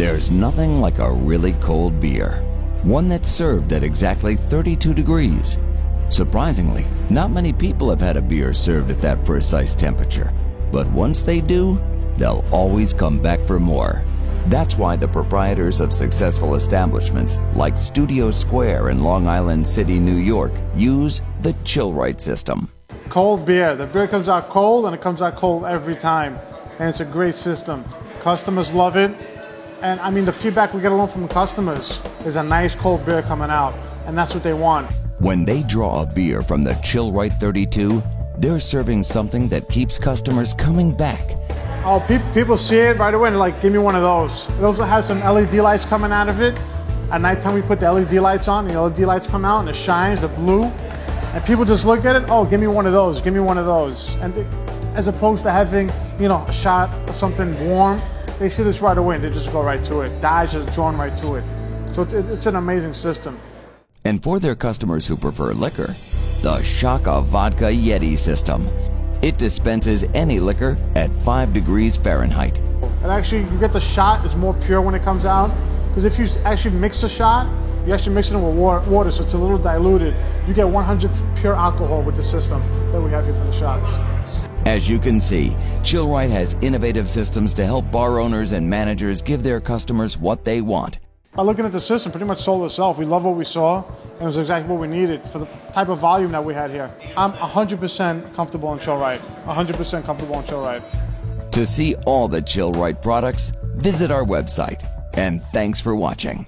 There's nothing like a really cold beer, one that's served at exactly 32 degrees. Surprisingly, not many people have had a beer served at that precise temperature, but once they do, they'll always come back for more. That's why the proprietors of successful establishments like Studio Square in Long Island City, New York, use the Chill-Rite system. Cold beer. The beer comes out cold, and it comes out cold every time. And it's a great system. Customers love it. And I mean, the feedback we get along from customers is a nice cold beer coming out, and that's what they want. When they draw a beer from the Chill-Rite 32, they're serving something that keeps customers coming back. Oh, people see it right away and like, give me one of those. It also has some LED lights coming out of it. At nighttime, we put the LED lights on, the LED lights come out and it shines, the blue. And people just look at it, oh, give me one of those, give me one of those. And as opposed to having, a shot of something warm, they see this right away and they just go right to it. The eyes are drawn right to it. So it's an amazing system. And for their customers who prefer liquor, the Shaka Vodka Yeti system. It dispenses any liquor at 5 degrees Fahrenheit. And actually, you get the shot, it's more pure when it comes out. Because if you actually mix the shot, you actually mix it with water, so it's a little diluted. You get 100 pure alcohol with the system that we have here for the shots. As you can see, Chill-Rite has innovative systems to help bar owners and managers give their customers what they want. By looking at the system, pretty much sold itself. We love what we saw, and it was exactly what we needed for the type of volume that we had here. I'm 100% comfortable in Chill-Rite. 100% comfortable in Chill-Rite. To see all the Chill-Rite products, visit our website. And thanks for watching.